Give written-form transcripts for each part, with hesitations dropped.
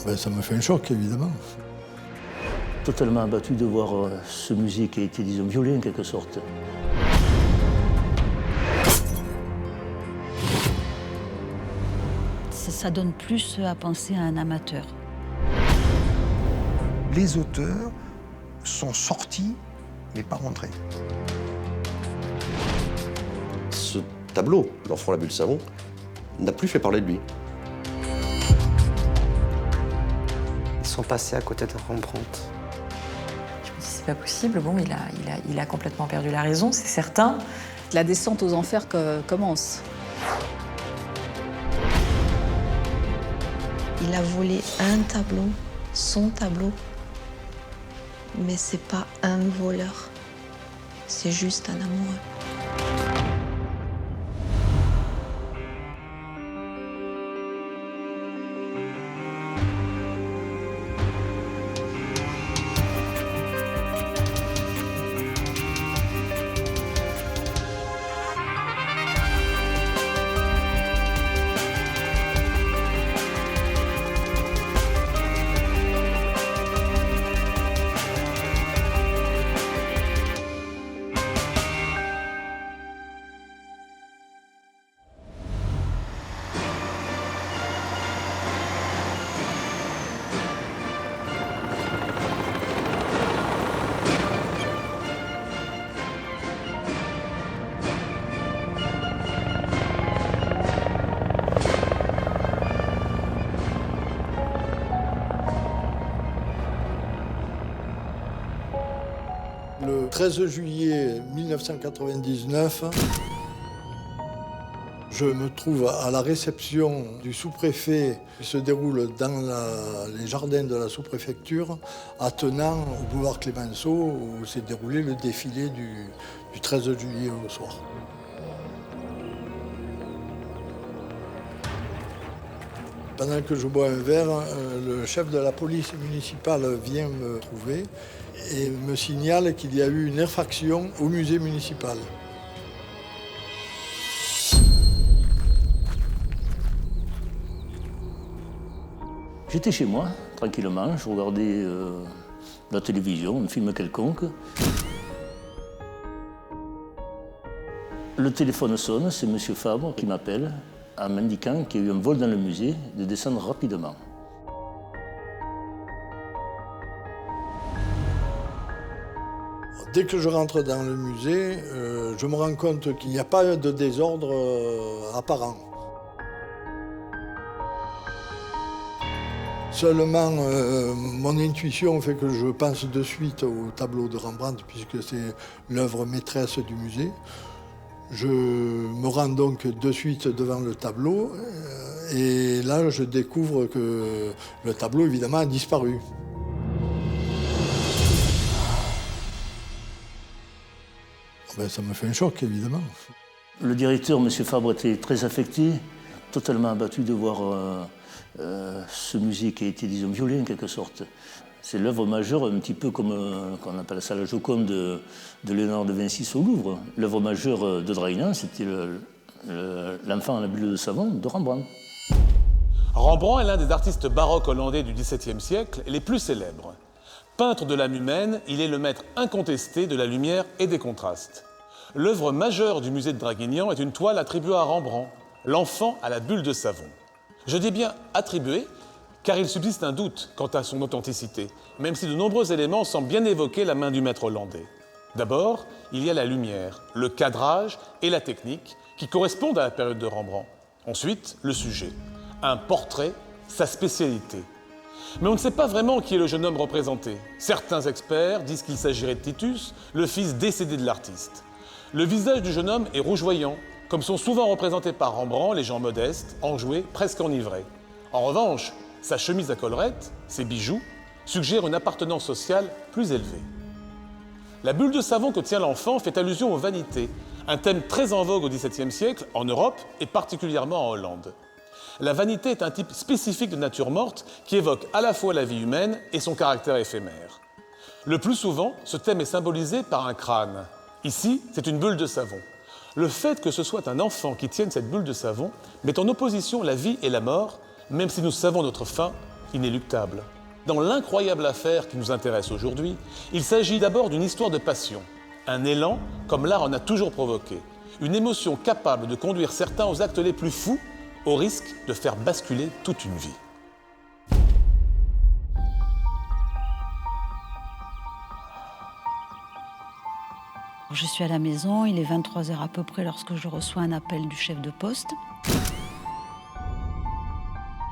Ça me fait un choc, évidemment. Totalement abattu de voir ce musée qui a été, disons, violé en quelque sorte. Ça donne plus à penser à un amateur. Les auteurs sont sortis, mais pas rentrés. Ce tableau, L'Enfant, la bulle de savon, n'a plus fait parler de lui. Ils sont passés à côté de Rembrandt. Je me dis, c'est pas possible. Bon, il a complètement perdu la raison, c'est certain. La descente aux enfers commence. Il a volé un tableau, son tableau. Mais c'est pas un voleur, c'est juste un amoureux. Le 13 juillet 1999, je me trouve à la réception du sous-préfet qui se déroule dans les jardins de la sous-préfecture, attenant au boulevard Clémenceau où s'est déroulé le défilé du 13 juillet au soir. Pendant que je bois un verre, le chef de la police municipale vient me trouver et me signale qu'il y a eu une infraction au musée municipal. J'étais chez moi, tranquillement, je regardais la télévision, un film quelconque. Le téléphone sonne, c'est M. Fabre qui m'appelle en m'indiquant qu'il y a eu un vol dans le musée, de descendre rapidement. Dès que je rentre dans le musée, je me rends compte qu'il n'y a pas de désordre apparent. Seulement, mon intuition fait que je pense de suite au tableau de Rembrandt, puisque c'est l'œuvre maîtresse du musée. Je me rends donc de suite devant le tableau, et là, je découvre que le tableau, évidemment, a disparu. Ça me fait un choc, évidemment. Le directeur, M. Fabre, était très affecté, totalement abattu de voir ce musée qui a été, disons, violé en quelque sorte. C'est l'œuvre majeure, un petit peu comme on appelle ça la Joconde de Léonard de Vinci au Louvre. L'œuvre majeure de Draguignan, c'était l'Enfant à la bulle de savon de Rembrandt. Rembrandt est l'un des artistes baroques hollandais du XVIIe siècle et les plus célèbres. Peintre de l'âme humaine, il est le maître incontesté de la lumière et des contrastes. L'œuvre majeure du musée de Draguignan est une toile attribuée à Rembrandt, L'Enfant à la bulle de savon. Je dis bien attribuée, car il subsiste un doute quant à son authenticité, même si de nombreux éléments semblent bien évoquer la main du maître hollandais. D'abord, il y a la lumière, le cadrage et la technique qui correspondent à la période de Rembrandt. Ensuite, le sujet, un portrait, sa spécialité. Mais on ne sait pas vraiment qui est le jeune homme représenté. Certains experts disent qu'il s'agirait de Titus, le fils décédé de l'artiste. Le visage du jeune homme est rougeoyant, comme sont souvent représentés par Rembrandt les gens modestes, enjoués, presque enivrés. En revanche, sa chemise à collerette, ses bijoux, suggèrent une appartenance sociale plus élevée. La bulle de savon que tient l'enfant fait allusion aux vanités, un thème très en vogue au XVIIe siècle en Europe et particulièrement en Hollande. La vanité est un type spécifique de nature morte qui évoque à la fois la vie humaine et son caractère éphémère. Le plus souvent, ce thème est symbolisé par un crâne. Ici, c'est une bulle de savon. Le fait que ce soit un enfant qui tienne cette bulle de savon met en opposition la vie et la mort, même si nous savons notre fin, inéluctable. Dans l'incroyable affaire qui nous intéresse aujourd'hui, il s'agit d'abord d'une histoire de passion, un élan comme l'art en a toujours provoqué, une émotion capable de conduire certains aux actes les plus fous, au risque de faire basculer toute une vie. Je suis à la maison, il est 23h à peu près lorsque je reçois un appel du chef de poste.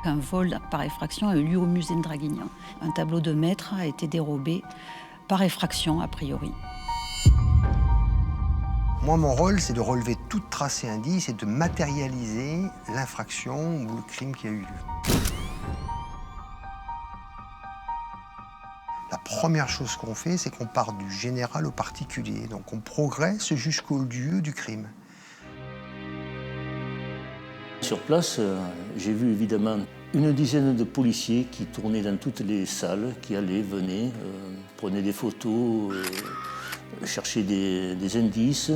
Un vol par effraction a eu lieu au musée de Draguignan. Un tableau de maître a été dérobé par effraction, a priori. Moi, mon rôle, c'est de relever toute trace et indice et de matérialiser l'infraction ou le crime qui a eu lieu. La première chose qu'on fait, c'est qu'on part du général au particulier. Donc on progresse jusqu'au lieu du crime. Sur place, j'ai vu évidemment une dizaine de policiers qui tournaient dans toutes les salles, qui allaient, venaient, prenaient des photos, cherchaient des indices.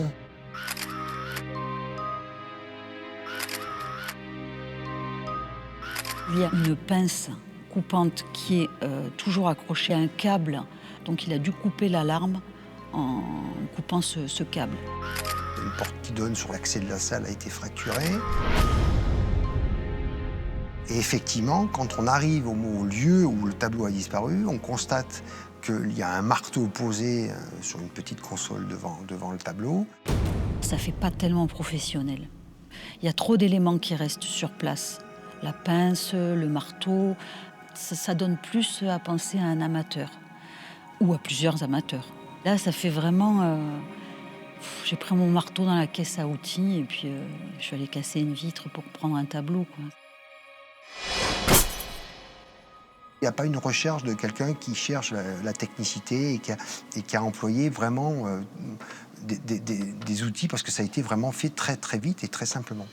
Il y a une pince coupante qui est toujours accrochée à un câble, donc il a dû couper l'alarme en coupant ce câble. Une porte qui donne sur l'accès de la salle a été fracturée. Et effectivement, quand on arrive au lieu où le tableau a disparu, on constate qu'il y a un marteau posé sur une petite console devant le tableau. Ça fait pas tellement professionnel. Il y a trop d'éléments qui restent sur place. La pince, le marteau, ça donne plus à penser à un amateur ou à plusieurs amateurs. Là, ça fait vraiment... j'ai pris mon marteau dans la caisse à outils et puis je suis allée casser une vitre pour prendre un tableau, quoi. Il n'y a pas une recherche de quelqu'un qui cherche la technicité et qui a employé vraiment des outils parce que ça a été vraiment fait très très vite et très simplement.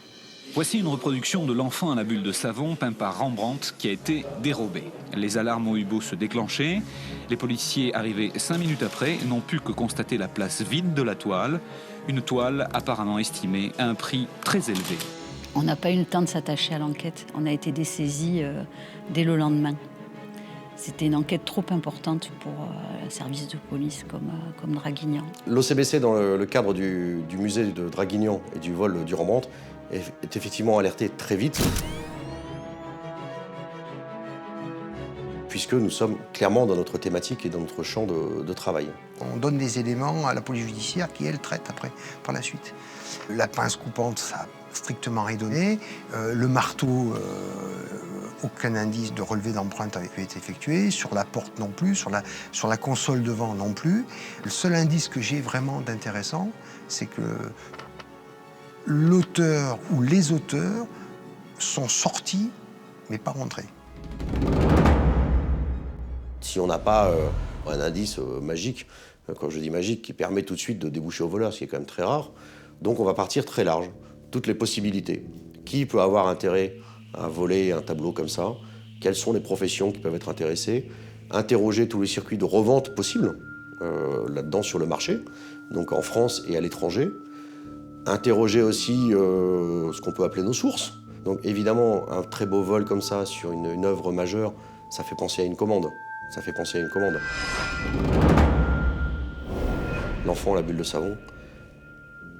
Voici une reproduction de l'enfant à la bulle de savon peint par Rembrandt qui a été dérobé. Les alarmes ont eu beau se déclencher. Les policiers arrivés 5 minutes après n'ont pu que constater la place vide de la toile. Une toile apparemment estimée à un prix très élevé. On n'a pas eu le temps de s'attacher à l'enquête. On a été dessaisis dès le lendemain. C'était une enquête trop importante pour un service de police comme Draguignan. L'OCBC, dans le cadre du musée de Draguignan et du vol du Rembrandt, est effectivement alerté très vite, puisque nous sommes clairement dans notre thématique et dans notre champ de travail. On donne des éléments à la police judiciaire qui, elle, traite après, par la suite. La pince coupante, ça n'a strictement rien donné. Le marteau, aucun indice de relevé d'empreinte avait été effectué. Sur la porte non plus, sur la console devant non plus. Le seul indice que j'ai vraiment d'intéressant, c'est que l'auteur ou les auteurs sont sortis, mais pas rentrés. Si on n'a pas un indice magique, quand je dis magique, qui permet tout de suite de déboucher au voleur, ce qui est quand même très rare, donc on va partir très large, toutes les possibilités. Qui peut avoir intérêt à voler un tableau comme ça? Quelles sont les professions qui peuvent être intéressées? Interroger tous les circuits de revente possibles là-dedans sur le marché, donc en France et à l'étranger. Interroger aussi ce qu'on peut appeler nos sources. Donc évidemment, un très beau vol comme ça sur une œuvre majeure, ça fait penser à une commande. Ça fait penser à une commande. L'enfant, la bulle de savon,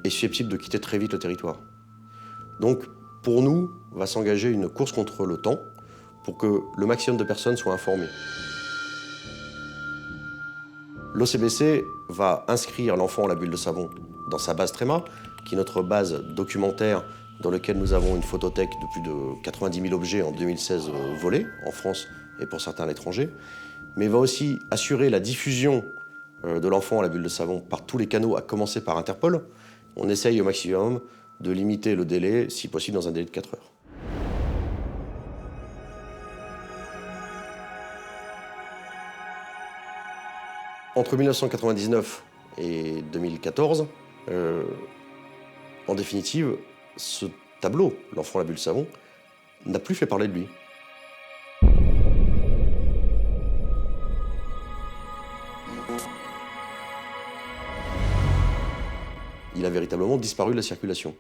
est susceptible de quitter très vite le territoire. Donc, pour nous, va s'engager une course contre le temps pour que le maximum de personnes soient informées. L'OCBC va inscrire l'enfant, la bulle de savon dans sa base Tréma, qui est notre base documentaire dans laquelle nous avons une photothèque de plus de 90 000 objets en 2016 volés, en France et pour certains à l'étranger, mais va aussi assurer la diffusion de l'enfant à la bulle de savon par tous les canaux, à commencer par Interpol. On essaye au maximum de limiter le délai, si possible dans un délai de 4 heures. Entre 1999 et 2014, en définitive, ce tableau, l'enfant à la bulle de savon, n'a plus fait parler de lui. Il a véritablement disparu de la circulation.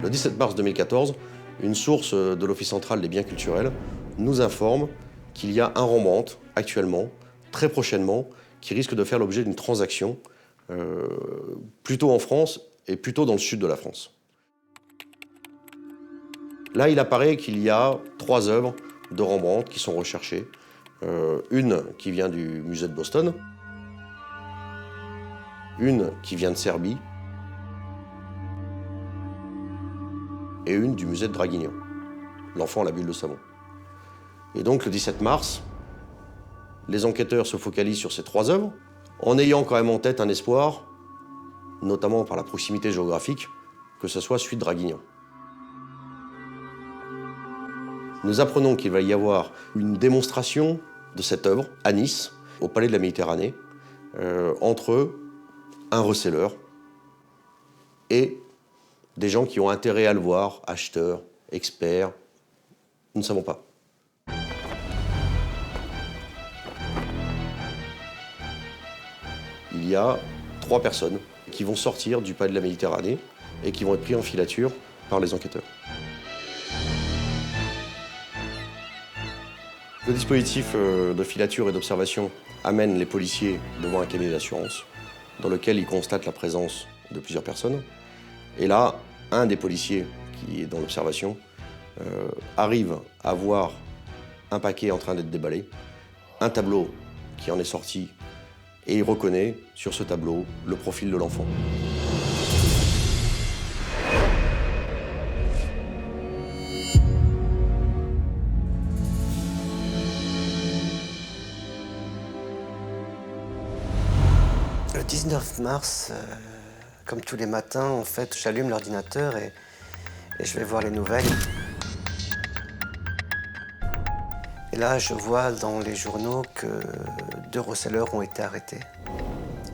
Le 17 mars 2014, une source de l'Office central des biens culturels nous informe qu'il y a un Rembrandt, actuellement, très prochainement, qui risque de faire l'objet d'une transaction, plutôt en France et plutôt dans le sud de la France. Là, il apparaît qu'il y a 3 œuvres de Rembrandt qui sont recherchées. Une qui vient du musée de Boston, une qui vient de Serbie et une du musée de Draguignan, l'enfant à la bulle de savon. Et donc le 17 mars, les enquêteurs se focalisent sur ces 3 œuvres, en ayant quand même en tête un espoir, notamment par la proximité géographique, que ce soit celui de Draguignan. Nous apprenons qu'il va y avoir une démonstration de cette œuvre à Nice, au Palais de la Méditerranée, entre un receleur et des gens qui ont intérêt à le voir, acheteurs, experts, nous ne savons pas. Il y a 3 personnes qui vont sortir du Palais de la Méditerranée et qui vont être pris en filature par les enquêteurs. Le dispositif de filature et d'observation amène les policiers devant un cabinet d'assurance dans lequel ils constatent la présence de plusieurs personnes. Et là, un des policiers qui est dans l'observation arrive à voir un paquet en train d'être déballé, un tableau qui en est sorti, et il reconnaît sur ce tableau le profil de l'enfant. Le 19 mars, comme tous les matins, en fait, j'allume l'ordinateur et je vais voir les nouvelles. Et là, je vois dans les journaux que 2 receleurs ont été arrêtés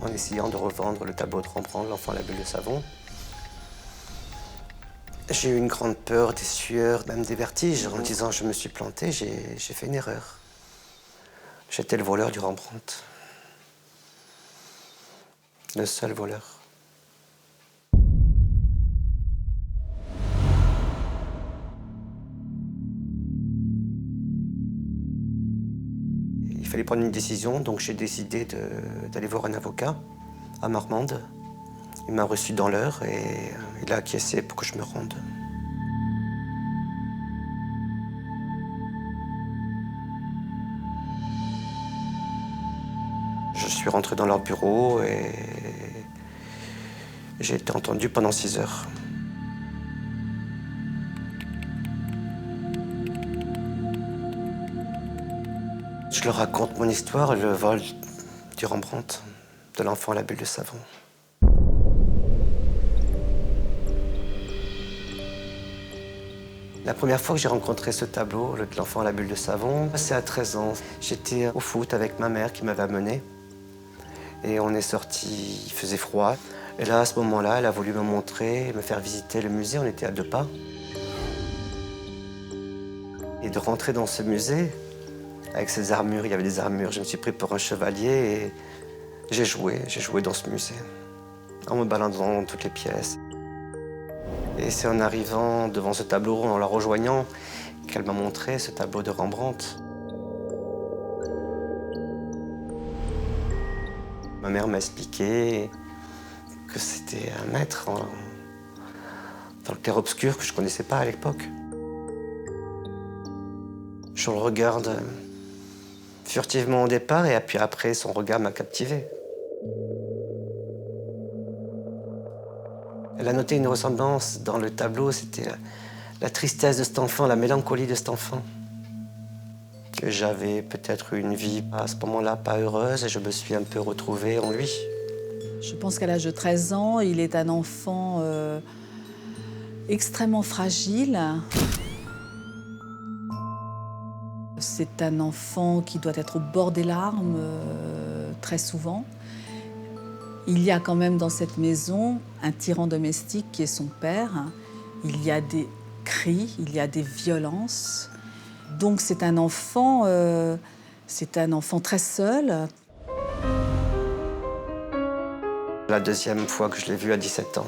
en essayant de revendre le tableau de Rembrandt, l'enfant à la bulle de savon. J'ai eu une grande peur, des sueurs, même des vertiges, en me disant je me suis planté, j'ai fait une erreur. J'étais le voleur du Rembrandt. Le seul voleur. Il fallait prendre une décision, donc j'ai décidé d'aller voir un avocat à Marmande. Il m'a reçu dans l'heure et il a acquiescé pour que je me rende. Je suis rentré dans leur bureau et j'ai été entendu pendant 6 heures. Je leur raconte mon histoire, le vol du Rembrandt, de l'enfant à la bulle de savon. La première fois que j'ai rencontré ce tableau, de l'enfant à la bulle de savon, c'est à 13 ans. J'étais au foot avec ma mère qui m'avait amené. Et on est sorti, il faisait froid. Et là, à ce moment-là, elle a voulu me montrer, me faire visiter le musée. On était à 2 pas. Et de rentrer dans ce musée, avec ces armures, il y avait des armures. Je me suis pris pour un chevalier et j'ai joué dans ce musée, en me baladant dans toutes les pièces. Et c'est en arrivant devant ce tableau, en le rejoignant, qu'elle m'a montré ce tableau de Rembrandt. Ma mère m'a expliqué que c'était un maître dans le clair-obscur que je ne connaissais pas à l'époque. Je le regarde furtivement au départ et puis après, son regard m'a captivé. Elle a noté une ressemblance dans le tableau, c'était la tristesse de cet enfant, la mélancolie de cet enfant. Que j'avais peut-être eu une vie à ce moment-là pas heureuse et je me suis un peu retrouvée en lui. Je pense qu'à l'âge de 13 ans, il est un enfant extrêmement fragile. C'est un enfant qui doit être au bord des larmes très souvent. Il y a quand même dans cette maison un tyran domestique qui est son père. Il y a des cris, il y a des violences. Donc c'est un enfant très seul. La deuxième fois que je l'ai vu à 17 ans,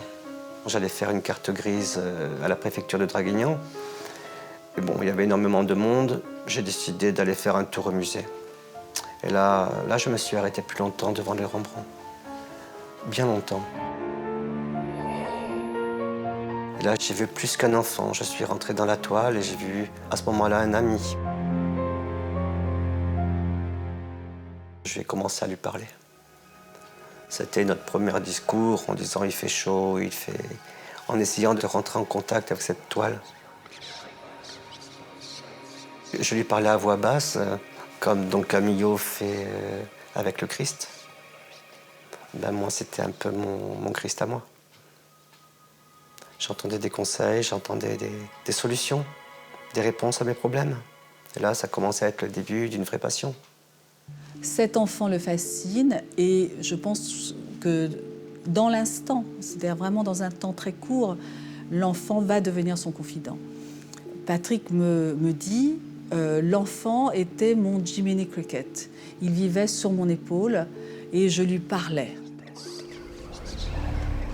J'allais faire une carte grise à la préfecture de Draguignan. Et bon, il y avait énormément de monde. J'ai décidé d'aller faire un tour au musée. Et là, je me suis arrêté plus longtemps devant les Rembrandt. Bien longtemps. Et là, j'ai vu plus qu'un enfant. Je suis rentré dans la toile et j'ai vu à ce moment-là un ami. Je vais commencer à lui parler. C'était notre premier discours en disant il fait chaud, en essayant de rentrer en contact avec cette toile. Je lui parlais à voix basse, comme Don Camillo fait avec le Christ. Ben moi, c'était un peu mon Christ à moi. J'entendais des conseils, j'entendais des solutions, des réponses à mes problèmes. Et là, ça commençait à être le début d'une vraie passion. Cet enfant le fascine et je pense que dans l'instant, c'est-à-dire vraiment dans un temps très court, l'enfant va devenir son confident. Patrick me dit, l'enfant était mon Jiminy Cricket. Il vivait sur mon épaule et je lui parlais.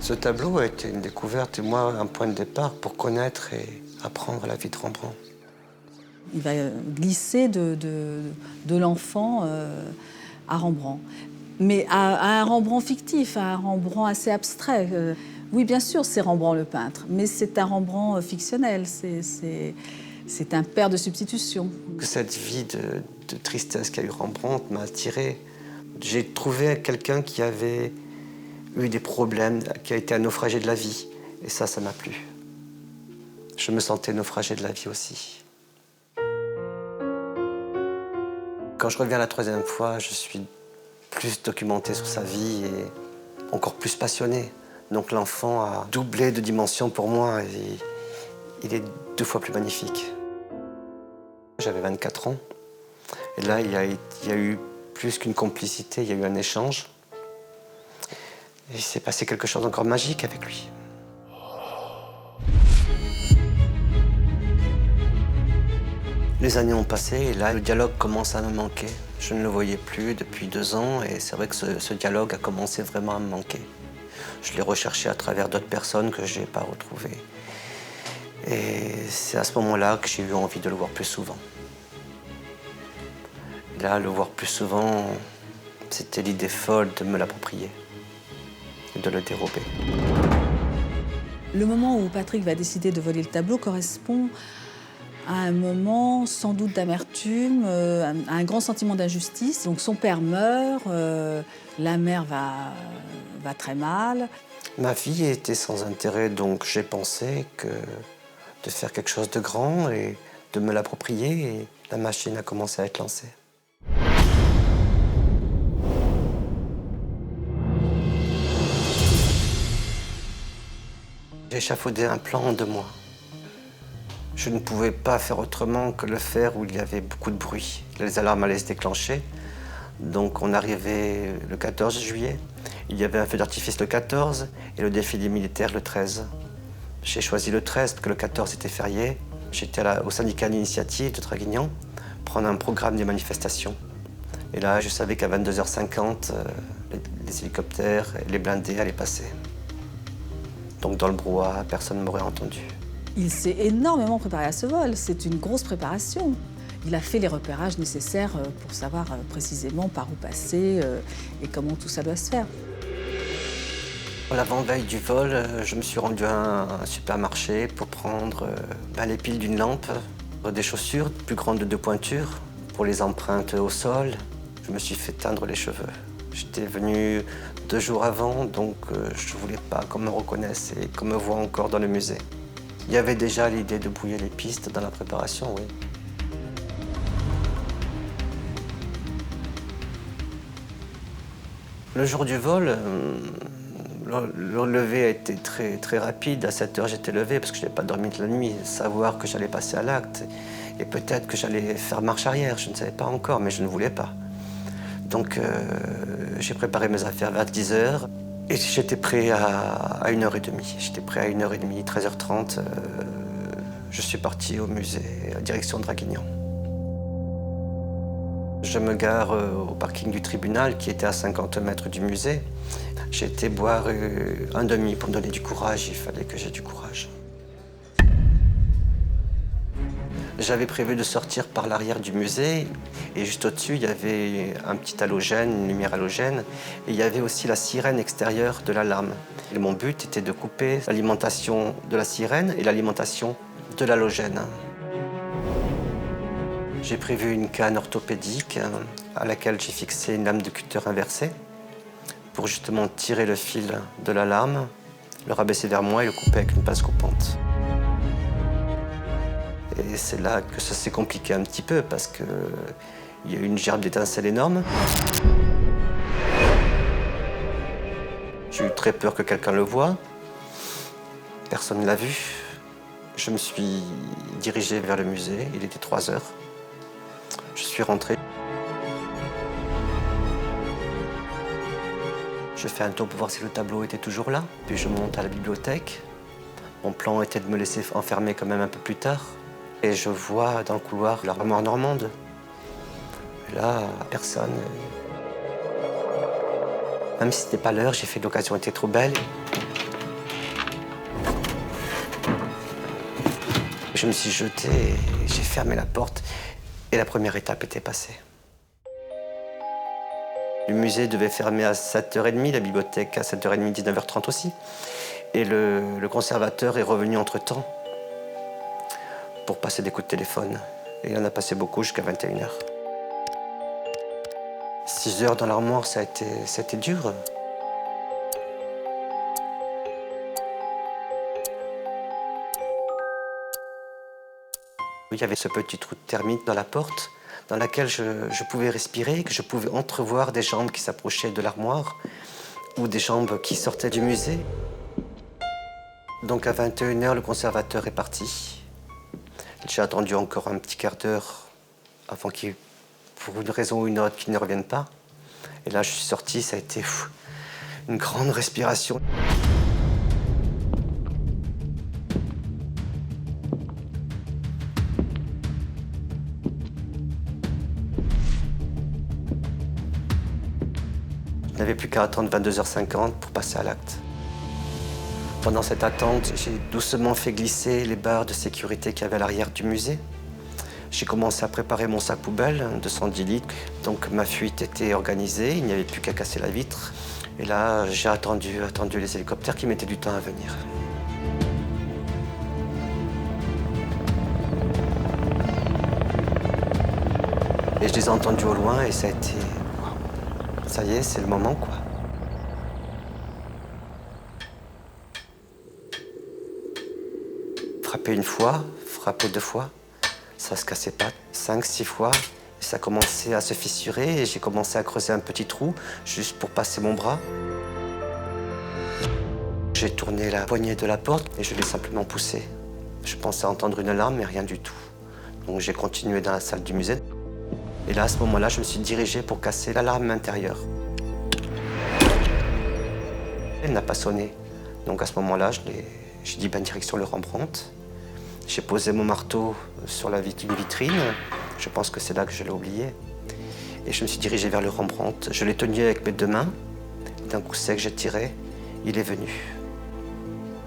Ce tableau a été une découverte et moi un point de départ pour connaître et apprendre la vie de Rembrandt. Il va glisser de l'enfant à Rembrandt. Mais à un Rembrandt fictif, à un Rembrandt assez abstrait. Oui, bien sûr, c'est Rembrandt le peintre, mais c'est un Rembrandt fictionnel. C'est un père de substitution. Cette vie de tristesse qu'a eu Rembrandt m'a attiré. J'ai trouvé quelqu'un qui avait eu des problèmes, qui a été un naufragé de la vie. Et ça m'a plu. Je me sentais naufragé de la vie aussi. Quand je reviens la troisième fois, je suis plus documenté sur sa vie et encore plus passionné. Donc l'enfant a doublé de dimension pour moi et il est 2 fois plus magnifique. J'avais 24 ans et là il y a eu plus qu'une complicité, il y a eu un échange. Et il s'est passé quelque chose d'encore magique avec lui. Les années ont passé et là, le dialogue commence à me manquer. Je ne le voyais plus depuis 2 ans et c'est vrai que ce dialogue a commencé vraiment à me manquer. Je l'ai recherché à travers d'autres personnes que je n'ai pas retrouvées. Et c'est à ce moment-là que j'ai eu envie de le voir plus souvent. Là, le voir plus souvent, c'était l'idée folle de me l'approprier et de le dérober. Le moment où Patrick va décider de voler le tableau correspond à un moment sans doute d'amertume, à un grand sentiment d'injustice. Donc son père meurt, la mère va très mal. Ma vie était sans intérêt, donc j'ai pensé que de faire quelque chose de grand et de me l'approprier, et la machine a commencé à être lancée. J'ai échafaudé un plan en 2 mois. Je ne pouvais pas faire autrement que le faire où il y avait beaucoup de bruit. Les alarmes allaient se déclencher. Donc on arrivait le 14 juillet. Il y avait un feu d'artifice le 14 et le défilé militaire le 13. J'ai choisi le 13 parce que le 14 était férié. J'étais au syndicat d'initiative de Draguignan prendre un programme de manifestation. Et là, je savais qu'à 22h50, les hélicoptères et les blindés allaient passer. Donc dans le brouhaha, personne ne m'aurait entendu. Il s'est énormément préparé à ce vol. C'est une grosse préparation. Il a fait les repérages nécessaires pour savoir précisément par où passer et comment tout ça doit se faire. L'avant-veille du vol, je me suis rendu à un supermarché pour prendre les piles d'une lampe, des chaussures plus grandes de 2 pointures pour les empreintes au sol. Je me suis fait teindre les cheveux. J'étais venu 2 jours avant, donc je ne voulais pas qu'on me reconnaisse et qu'on me voie encore dans le musée. Il y avait déjà l'idée de brouiller les pistes dans la préparation, oui. Le jour du vol, le lever a été très, très rapide. À 7 heures, j'étais levé parce que je n'avais pas dormi de la nuit. Savoir que j'allais passer à l'acte et peut-être que j'allais faire marche arrière, je ne savais pas encore, mais je ne voulais pas. Donc j'ai préparé mes affaires vers 10 heures. Et j'étais prêt à 1h30. J'étais prêt à 1h30, 13h30. Je suis parti au musée, à direction Draguignan. Je me gare au parking du tribunal, qui était à 50 mètres du musée. J'ai été boire un demi pour me donner du courage, il fallait que j'aie du courage. J'avais prévu de sortir par l'arrière du musée et juste au-dessus, il y avait un petit halogène, une lumière halogène et il y avait aussi la sirène extérieure de l'alarme. Et mon but était de couper l'alimentation de la sirène et l'alimentation de l'halogène. J'ai prévu une canne orthopédique à laquelle j'ai fixé une lame de cutter inversée pour justement tirer le fil de l'alarme, le rabaisser vers moi et le couper avec une pince coupante. Et c'est là que ça s'est compliqué un petit peu parce qu'il y a eu une gerbe d'étincelles énorme. J'ai eu très peur que quelqu'un le voie. Personne ne l'a vu. Je me suis dirigé vers le musée, il était 3 heures. Je suis rentré. Je fais un tour pour voir si le tableau était toujours là. Puis je monte à la bibliothèque. Mon plan était de me laisser enfermer quand même un peu plus tard. Et je vois dans le couloir l'armoire normande. Et là, personne. Même si c'était pas l'heure, j'ai fait l'occasion était trop belle. Je me suis jeté, j'ai fermé la porte et la première étape était passée. Le musée devait fermer à 7h30, la bibliothèque à 7h30, 19h30 aussi. Et le conservateur est revenu entre-temps pour passer des coups de téléphone. Et il en a passé beaucoup jusqu'à 21h. 6 heures dans l'armoire, ça a été dur. Il y avait ce petit trou de termite dans la porte, dans laquelle je pouvais respirer, que je pouvais entrevoir des jambes qui s'approchaient de l'armoire ou des jambes qui sortaient du musée. Donc à 21h, le conservateur est parti. J'ai attendu encore un petit quart d'heure avant qu'il, pour une raison ou une autre, qu'il ne revienne pas. Et là, je suis sorti, ça a été une grande respiration. Je n'avais plus qu'à attendre 22h50 pour passer à l'acte. Pendant cette attente, j'ai doucement fait glisser les barres de sécurité qu'il y avait à l'arrière du musée. J'ai commencé à préparer mon sac poubelle de 110 litres. Donc ma fuite était organisée, il n'y avait plus qu'à casser la vitre. Et là, j'ai attendu les hélicoptères qui mettaient du temps à venir. Et je les ai entendus au loin et ça a été... Ça y est, c'est le moment, quoi. Frapper une fois, frapper 2 fois, ça se cassait pas. 5, 6 fois, et ça commençait à se fissurer et j'ai commencé à creuser un petit trou juste pour passer mon bras. J'ai tourné la poignée de la porte et je l'ai simplement poussée. Je pensais entendre une alarme, mais rien du tout. Donc j'ai continué dans la salle du musée. Et là, à ce moment-là, je me suis dirigé pour casser l'alarme intérieure. Elle n'a pas sonné. Donc à ce moment-là, j'ai dit direction le Rembrandt. J'ai posé mon marteau sur une vitrine. Je pense que c'est là que je l'ai oublié. Et je me suis dirigé vers le Rembrandt. Je l'ai tenu avec mes 2 mains. D'un coup sec, j'ai tiré. Il est venu.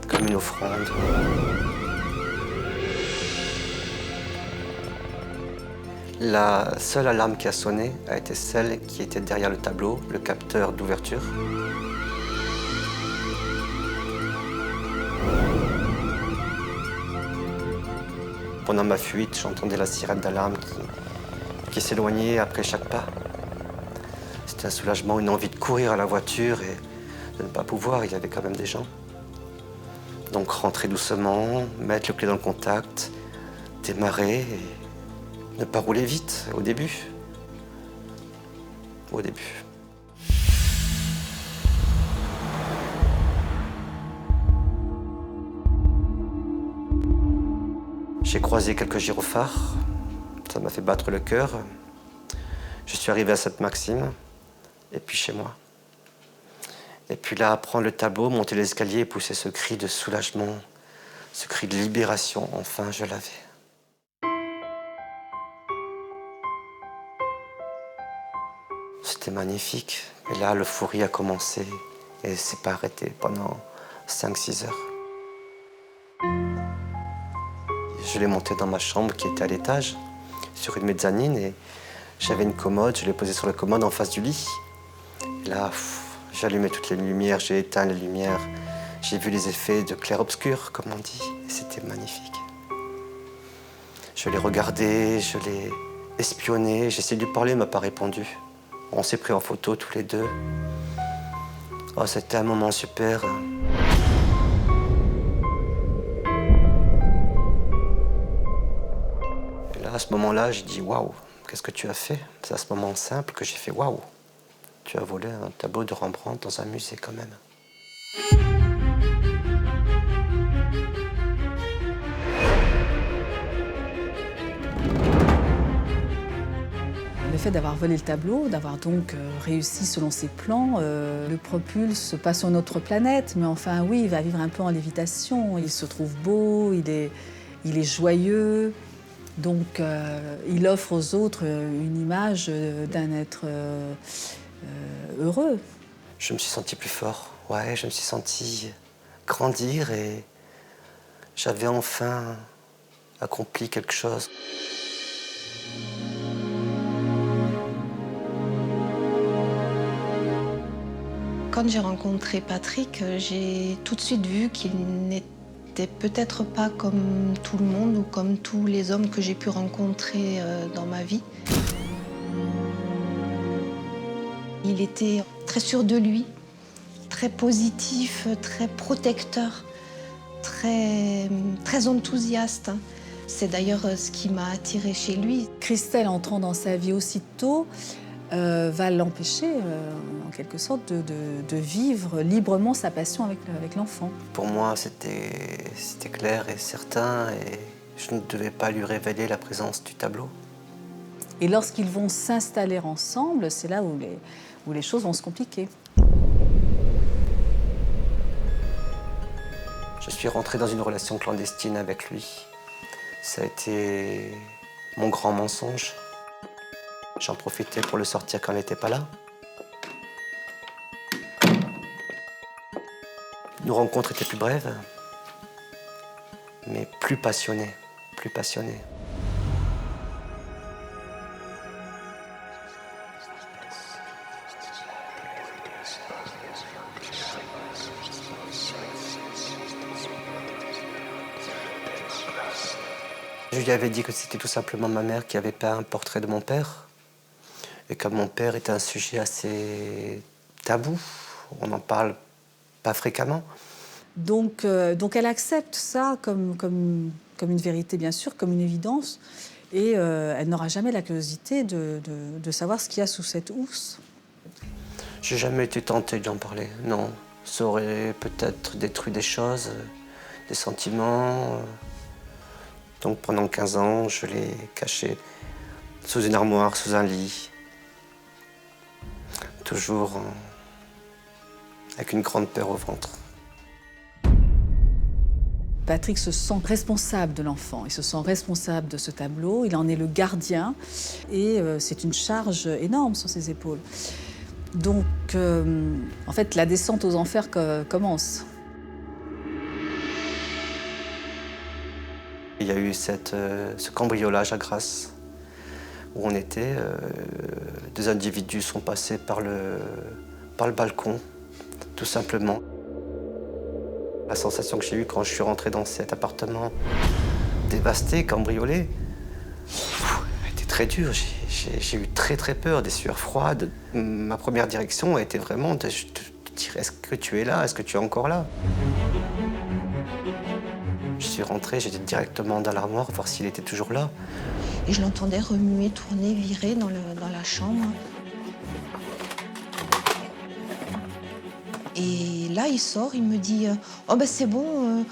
Comme une offrande. La seule alarme qui a sonné a été celle qui était derrière le tableau, le capteur d'ouverture. Pendant ma fuite, j'entendais la sirène d'alarme qui s'éloignait après chaque pas. C'était un soulagement, une envie de courir à la voiture et de ne pas pouvoir, il y avait quand même des gens. Donc rentrer doucement, mettre le clé dans le contact, démarrer et ne pas rouler vite au début. Au début. J'ai croisé quelques gyrophares, ça m'a fait battre le cœur. Je suis arrivé à Sainte-Maxime, et puis chez moi. Et puis là, prendre le tableau, monter l'escalier et pousser ce cri de soulagement, ce cri de libération, enfin je l'avais. C'était magnifique. Et là, l'euphorie a commencé. Et c'est pas arrêté pendant 5-6 heures. Je l'ai monté dans ma chambre qui était à l'étage, sur une mezzanine, et j'avais une commode, je l'ai posée sur la commode en face du lit. Et là, j'allumais toutes les lumières, j'ai éteint les lumières, j'ai vu les effets de clair-obscur, comme on dit, et c'était magnifique. Je l'ai regardé, je l'ai espionné, j'ai essayé de lui parler, il ne m'a pas répondu. On s'est pris en photo tous les deux. Oh, c'était un moment super. Et là, à ce moment-là, j'ai dit waouh, qu'est-ce que tu as fait? C'est à ce moment simple que j'ai fait waouh. Tu as volé un tableau de Rembrandt dans un musée quand même. Le fait d'avoir volé le tableau, d'avoir donc réussi selon ses plans, le propulse pas sur notre planète, mais enfin oui, il va vivre un peu en lévitation. Il se trouve beau, il est joyeux, donc il offre aux autres une image d'un être heureux. Je me suis senti plus fort, ouais, je me suis senti grandir et j'avais enfin accompli quelque chose. Quand j'ai rencontré Patrick, j'ai tout de suite vu qu'il n'était peut-être pas comme tout le monde ou comme tous les hommes que j'ai pu rencontrer dans ma vie. Il était très sûr de lui, très positif, très protecteur, très enthousiaste. C'est d'ailleurs ce qui m'a attirée chez lui. Christelle, entrant dans sa vie aussitôt, va l'empêcher, en quelque sorte, de vivre librement sa passion avec l'enfant. Pour moi, c'était clair et certain, et je ne devais pas lui révéler la présence du tableau. Et lorsqu'ils vont s'installer ensemble, c'est là où les choses vont se compliquer. Je suis rentré dans une relation clandestine avec lui. Ça a été mon grand mensonge. J'en profitais pour le sortir quand il n'était pas là. Nos rencontres étaient plus brèves, mais plus passionnées, plus passionnées. Je lui avais dit que c'était tout simplement ma mère qui avait peint un portrait de mon père. Et comme mon père est un sujet assez tabou, on n'en parle pas fréquemment. Donc elle accepte ça comme une vérité, bien sûr, comme une évidence. Et elle n'aura jamais la curiosité de savoir ce qu'il y a sous cette housse. J'ai jamais été tenté d'en parler, non. Ça aurait peut-être détruit des choses, des sentiments. Donc pendant 15 ans, je l'ai caché sous une armoire, sous un lit. Toujours avec une grande peur au ventre. Patrick se sent responsable de l'enfant, il se sent responsable de ce tableau, il en est le gardien et c'est une charge énorme sur ses épaules. Donc, en fait, la descente aux enfers commence. Il y a eu ce cambriolage à Grasse, où on était, deux individus sont passés par le balcon, tout simplement. La sensation que j'ai eue quand je suis rentré dans cet appartement dévasté, cambriolé, était très dure. J'ai eu très très peur, des sueurs froides. Ma première direction a été vraiment de dire, est-ce que tu es là? Est-ce que tu es encore là? Je suis rentré, j'étais directement dans l'armoire, voir s'il était toujours là. Et je l'entendais remuer, tourner, virer dans la chambre. Et là, il sort, il me dit « Oh ben c'est bon,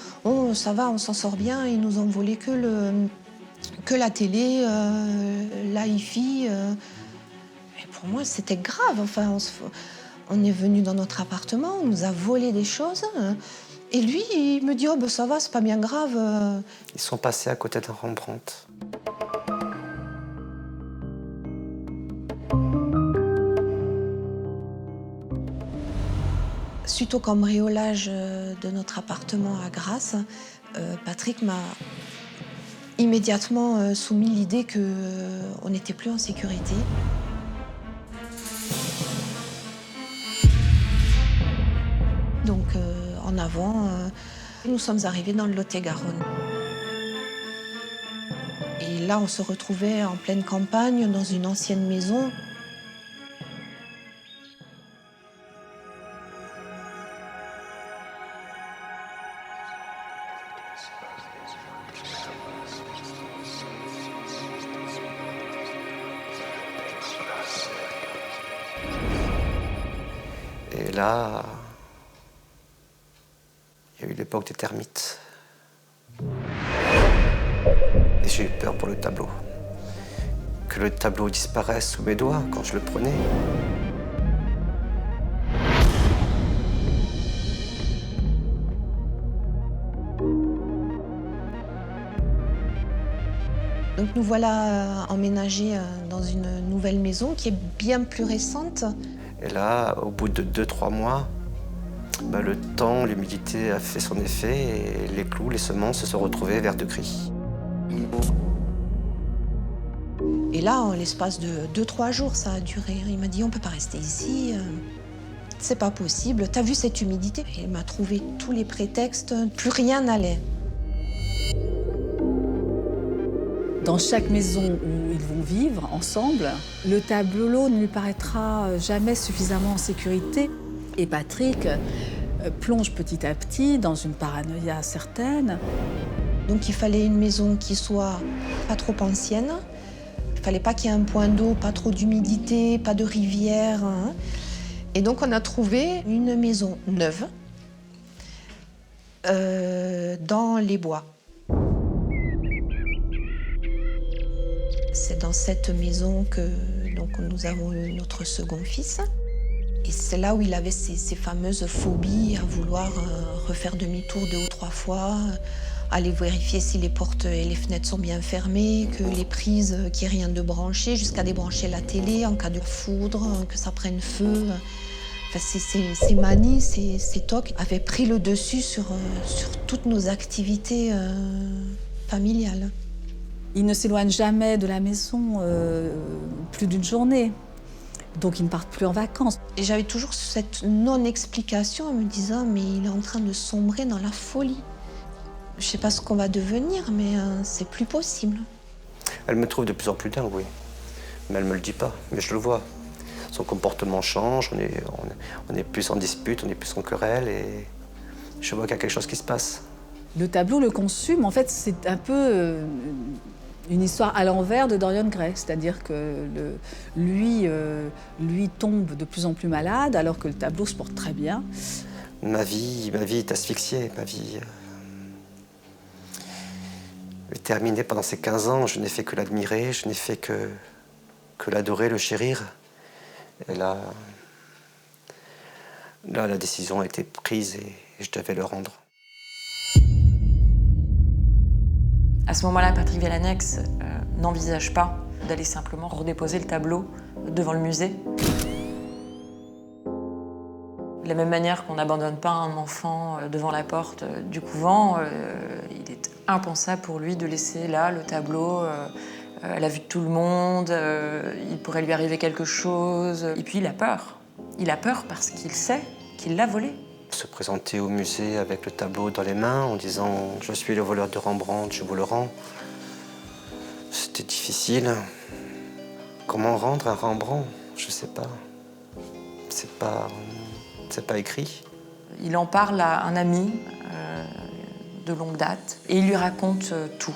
ça va, on s'en sort bien, ils nous ont volé que la télé, la hi-fi. » Et pour moi, c'était grave. Enfin, on est venu dans notre appartement, on nous a volé des choses. Et lui, il me dit « Oh ben ça va, c'est pas bien grave. » Ils sont passés à côté d'un Rembrandt. Suite au cambriolage de notre appartement à Grasse, Patrick m'a immédiatement soumis l'idée qu'on n'était plus en sécurité. Donc en avant, nous sommes arrivés dans le Lot-et-Garonne. Et là, on se retrouvait en pleine campagne, dans une ancienne maison. Et là, il y a eu l'époque des termites. Et j'ai eu peur pour le tableau. Que le tableau disparaisse sous mes doigts quand je le prenais. Donc nous voilà emménagés dans une nouvelle maison qui est bien plus récente. Et là, au bout de 2-3 mois, le temps, l'humidité a fait son effet et les clous, les semences se sont retrouvées vertes de gris. Et là, en l'espace de 2-3 jours, ça a duré. Il m'a dit, on ne peut pas rester ici, c'est pas possible. T'as vu cette humidité? Il m'a trouvé tous les prétextes, plus rien n'allait. Dans chaque maison où ils vont vivre ensemble, le tableau ne lui paraîtra jamais suffisamment en sécurité. Et Patrick plonge petit à petit dans une paranoïa certaine. Donc il fallait une maison qui soit pas trop ancienne. Il fallait pas qu'il y ait un point d'eau, pas trop d'humidité, pas de rivière. Et donc on a trouvé une maison neuve dans les bois. C'est dans cette maison que donc, nous avons eu notre second fils. Et c'est là où il avait ces fameuses phobies à vouloir refaire demi-tour 2 ou 3 fois, aller vérifier si les portes et les fenêtres sont bien fermées, que les prises, qu'il n'y ait rien de branché, jusqu'à débrancher la télé en cas de foudre, que ça prenne feu. Enfin, ces manies, ces tocs avaient pris le dessus sur toutes nos activités familiales. Ils ne s'éloignent jamais de la maison plus d'une journée. Donc ils ne partent plus en vacances. Et j'avais toujours cette non-explication en me disant mais il est en train de sombrer dans la folie. Je ne sais pas ce qu'on va devenir, mais c'est plus possible. Elle me trouve de plus en plus dingue, oui. Mais elle ne me le dit pas, mais je le vois. Son comportement change, on est plus en dispute, on est plus en querelle et je vois qu'il y a quelque chose qui se passe. Le tableau le consume, en fait, c'est un peu une histoire à l'envers de Dorian Gray, c'est-à-dire que lui tombe de plus en plus malade alors que le tableau se porte très bien. Ma vie est asphyxiée, ma vie est terminée pendant ces 15 ans. Je n'ai fait que l'admirer, je n'ai fait que l'adorer, le chérir. Et là, la décision a été prise et je devais le rendre. À ce moment-là, Patrick Vialanex n'envisage pas d'aller simplement redéposer le tableau devant le musée. De la même manière qu'on n'abandonne pas un enfant devant la porte du couvent, il est impensable pour lui de laisser là le tableau à la vue de tout le monde. Il pourrait lui arriver quelque chose. Et puis il a peur. Il a peur parce qu'il sait qu'il l'a volé. Se présenter au musée avec le tableau dans les mains en disant « Je suis le voleur de Rembrandt, je vous le rends ». C'était difficile. Comment rendre un Rembrandt? Je sais pas. C'est pas écrit. Il en parle à un ami de longue date et il lui raconte tout.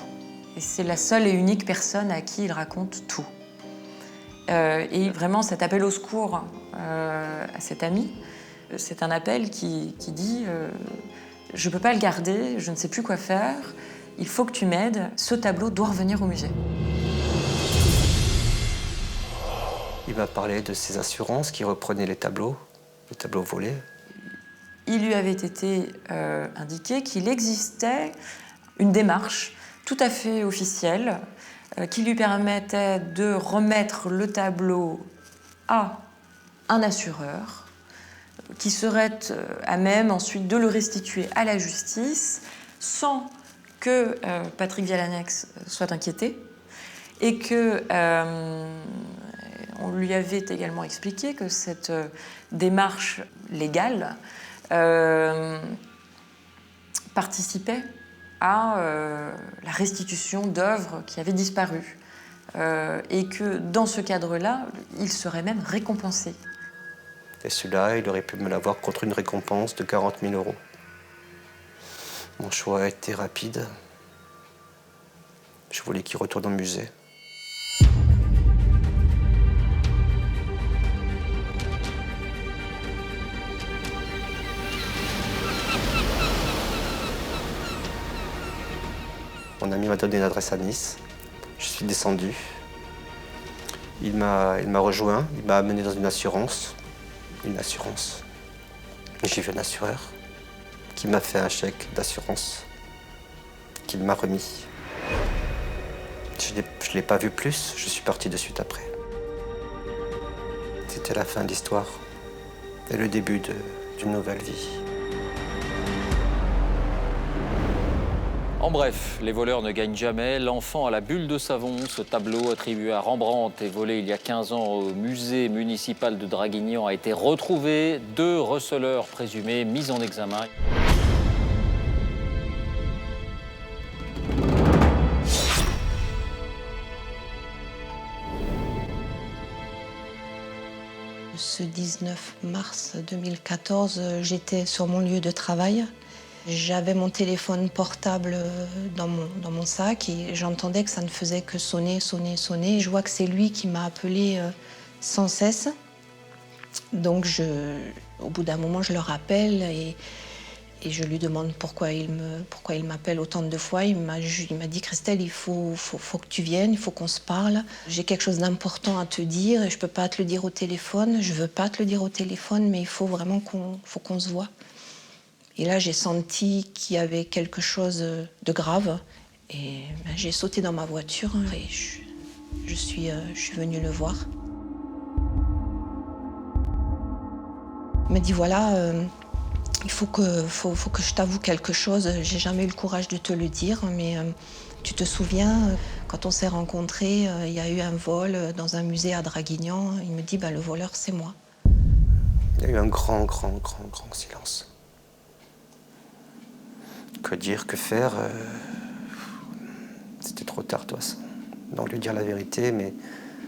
Et c'est la seule et unique personne à qui il raconte tout. Et vraiment, cet appel au secours à cet ami, c'est un appel qui dit « Je ne peux pas le garder, je ne sais plus quoi faire, il faut que tu m'aides, ce tableau doit revenir au musée. » Il m'a parlé de ses assurances qui reprenaient les tableaux volés. Il lui avait été indiqué qu'il existait une démarche tout à fait officielle qui lui permettait de remettre le tableau à un assureur qui serait à même ensuite de le restituer à la justice sans que Patrick Vialanex soit inquiété et que on lui avait également expliqué que cette démarche légale participait à la restitution d'œuvres qui avaient disparu et que dans ce cadre-là, il serait même récompensé. Et celui-là, il aurait pu me l'avoir contre une récompense de 40 000 €. Mon choix a été rapide. Je voulais qu'il retourne au musée. Mon ami m'a donné une adresse à Nice. Je suis descendu. Il m'a rejoint, il m'a amené dans une assurance. J'ai vu un assureur qui m'a fait un chèque d'assurance qu'il m'a remis. Je ne l'ai pas vu plus, je suis parti de suite après. C'était la fin de l'histoire et le début d'une nouvelle vie. En bref, les voleurs ne gagnent jamais. L'enfant à la bulle de savon, ce tableau attribué à Rembrandt et volé il y a 15 ans au musée municipal de Draguignan, a été retrouvé. 2 receleurs présumés mis en examen. Ce 19 mars 2014, j'étais sur mon lieu de travail. J'avais mon téléphone portable dans mon sac et j'entendais que ça ne faisait que sonner. Je vois que c'est lui qui m'a appelé sans cesse. Donc au bout d'un moment, je le rappelle et je lui demande pourquoi il m'appelle autant de fois. Il m'a dit « Christelle, il faut que tu viennes, il faut qu'on se parle. J'ai quelque chose d'important à te dire et je ne peux pas te le dire au téléphone. Je ne veux pas te le dire au téléphone, mais il faut vraiment qu'on se voit. » Et là, j'ai senti qu'il y avait quelque chose de grave. Et j'ai sauté dans ma voiture et je suis venue le voir. Il m'a dit, voilà, il faut que je t'avoue quelque chose. J'ai jamais eu le courage de te le dire, mais tu te souviens, quand on s'est rencontrés, il y a eu un vol dans un musée à Draguignan. Il me dit, le voleur, c'est moi. Il y a eu un grand silence. Que dire, que faire c'était trop tard, toi. Donc lui dire la vérité, mais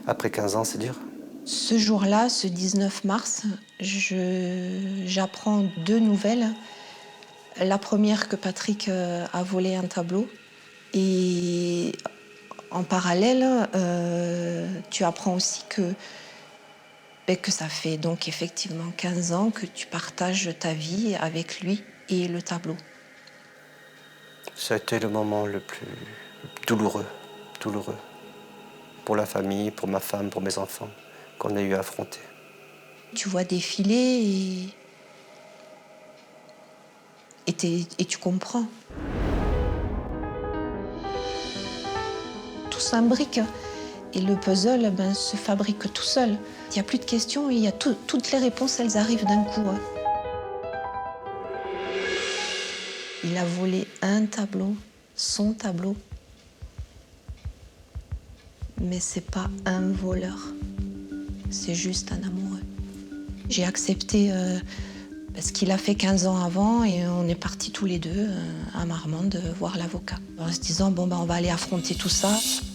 après 15 ans, c'est dur. Ce jour-là, ce 19 mars, j'apprends 2 nouvelles. La première, que Patrick a volé un tableau. Et en parallèle, tu apprends aussi que ça fait donc effectivement 15 ans que tu partages ta vie avec lui et le tableau. Ça a été le moment le plus douloureux pour la famille, pour ma femme, pour mes enfants, qu'on a eu à affronter. Tu vois défiler et tu comprends. Tout s'imbrique et le puzzle se fabrique tout seul. Il n'y a plus de questions, il y a toutes les réponses, elles arrivent d'un coup. Il a volé un tableau, son tableau. Mais c'est pas un voleur, c'est juste un amoureux. J'ai accepté parce qu'il a fait 15 ans avant et on est partis tous les deux à Marmande voir l'avocat. En se disant, on va aller affronter tout ça.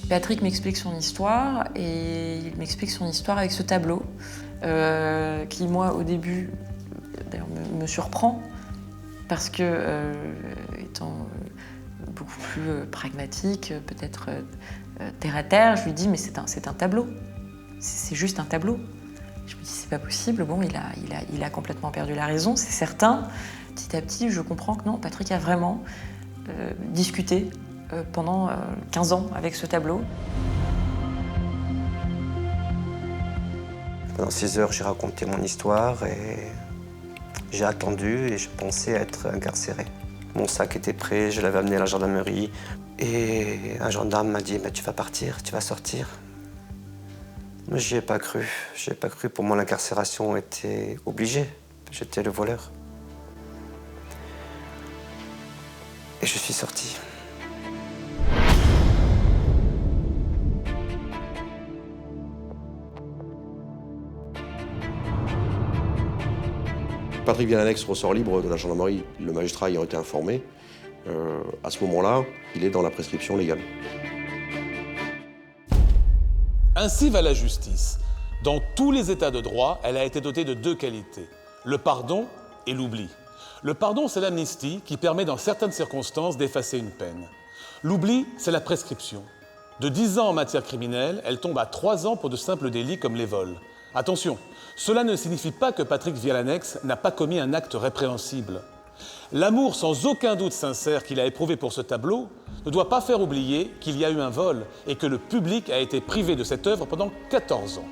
Patrick m'explique son histoire et il m'explique son histoire avec ce tableau qui, moi, au début, d'ailleurs, me surprend. Parce que, étant beaucoup plus pragmatique, peut-être terre à terre, je lui dis, mais c'est un tableau. C'est juste un tableau. Je me dis, c'est pas possible. Bon, il a complètement perdu la raison, c'est certain. Petit à petit, je comprends que non, Patrick a vraiment discuté pendant 15 ans avec ce tableau. Pendant 6 heures, j'ai raconté mon histoire et j'ai attendu et je pensais être incarcéré. Mon sac était prêt, je l'avais amené à la gendarmerie. Et un gendarme m'a dit, tu vas partir, tu vas sortir. Moi, j'y ai pas cru. Pour moi, l'incarcération était obligée. J'étais le voleur. Et je suis sorti. Patrick Vialanex ressort libre de la gendarmerie, le magistrat ayant été informé. À ce moment-là, il est dans la prescription légale. Ainsi va la justice. Dans tous les états de droit, elle a été dotée de 2 qualités, le pardon et l'oubli. Le pardon, c'est l'amnistie qui permet dans certaines circonstances d'effacer une peine. L'oubli, c'est la prescription. De 10 ans en matière criminelle, elle tombe à 3 ans pour de simples délits comme les vols. Attention, cela ne signifie pas que Patrick Vialanex n'a pas commis un acte répréhensible. L'amour sans aucun doute sincère qu'il a éprouvé pour ce tableau ne doit pas faire oublier qu'il y a eu un vol et que le public a été privé de cette œuvre pendant 14 ans.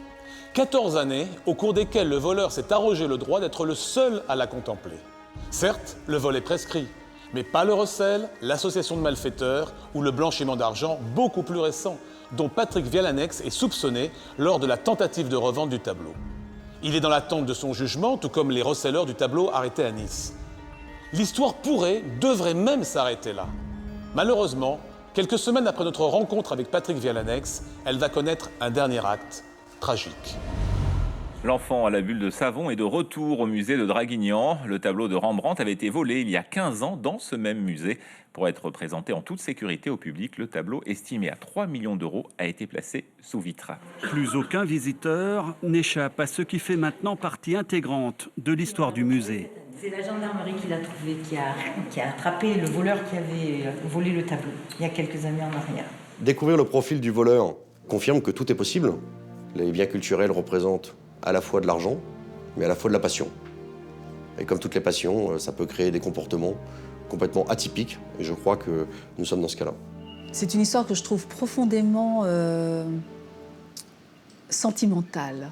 14 années au cours desquelles le voleur s'est arrogé le droit d'être le seul à la contempler. Certes, le vol est prescrit, mais pas le recel, l'association de malfaiteurs ou le blanchiment d'argent beaucoup plus récent, dont Patrick Vialanex est soupçonné lors de la tentative de revente du tableau. Il est dans l'attente de son jugement, tout comme les receleurs du tableau arrêtés à Nice. L'histoire devrait même s'arrêter là. Malheureusement, quelques semaines après notre rencontre avec Patrick Vialanex, elle va connaître un dernier acte tragique. L'enfant à la bulle de savon est de retour au musée de Draguignan. Le tableau de Rembrandt avait été volé il y a 15 ans dans ce même musée. Pour être présenté en toute sécurité au public, le tableau, estimé à 3 millions d'euros, a été placé sous vitre. Plus aucun visiteur n'échappe à ce qui fait maintenant partie intégrante de l'histoire du musée. C'est la gendarmerie qui l'a trouvé, qui a attrapé le voleur qui avait volé le tableau il y a quelques années en arrière. Découvrir le profil du voleur confirme que tout est possible. Les biens culturels représentent à la fois de l'argent, mais à la fois de la passion. Et comme toutes les passions, ça peut créer des comportements complètement atypiques, et je crois que nous sommes dans ce cas-là. C'est une histoire que je trouve profondément sentimentale.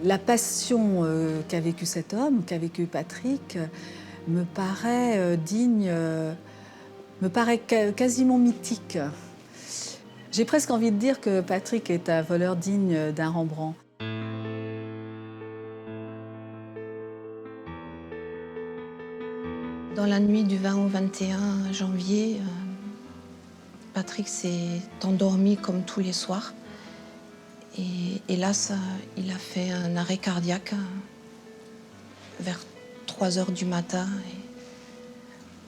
La passion qu'a vécu cet homme, qu'a vécu Patrick, me paraît digne, me paraît quasiment mythique. J'ai presque envie de dire que Patrick est un voleur digne d'un Rembrandt. Dans la nuit du 20 au 21 janvier, Patrick s'est endormi comme tous les soirs. Et hélas, il a fait un arrêt cardiaque vers 3 heures du matin.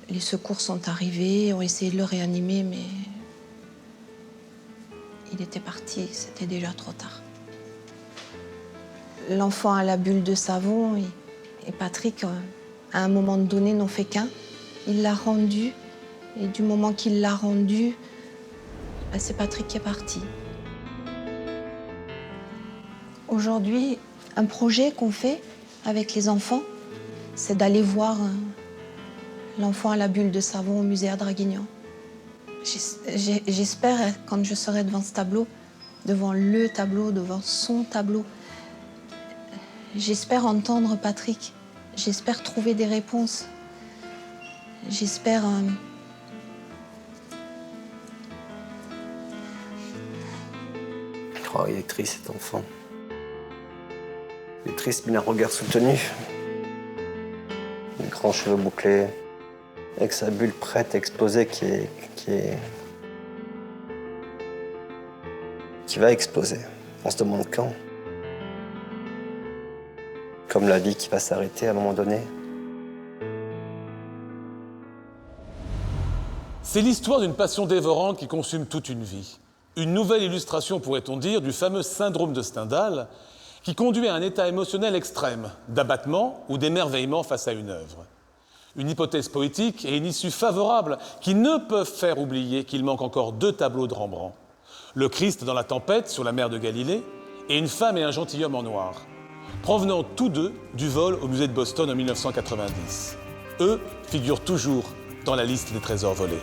Et les secours sont arrivés, ont essayé de le réanimer, mais il était parti, c'était déjà trop tard. L'enfant à la bulle de savon et Patrick, à un moment donné, n'ont fait qu'un. Il l'a rendu, et du moment qu'il l'a rendu, c'est Patrick qui est parti. Aujourd'hui, un projet qu'on fait avec les enfants, c'est d'aller voir l'enfant à la bulle de savon au musée à Draguignan. J'espère, quand je serai devant ce tableau, devant le tableau, devant son tableau, j'espère entendre Patrick. J'espère trouver des réponses. J'espère... Oh, il est triste, cet enfant. Il est triste, mais il a un regard soutenu. Les grands cheveux bouclés, avec sa bulle prête à exploser qui va exploser. On se demande quand. Comme la vie qui va s'arrêter à un moment donné. C'est l'histoire d'une passion dévorante qui consume toute une vie. Une nouvelle illustration, pourrait-on dire, du fameux syndrome de Stendhal, qui conduit à un état émotionnel extrême, d'abattement ou d'émerveillement face à une œuvre. Une hypothèse poétique et une issue favorable qui ne peuvent faire oublier qu'il manque encore 2 tableaux de Rembrandt. Le Christ dans la tempête sur la mer de Galilée et une femme et un gentilhomme en noir, provenant tous deux du vol au musée de Boston en 1990. Eux figurent toujours dans la liste des trésors volés.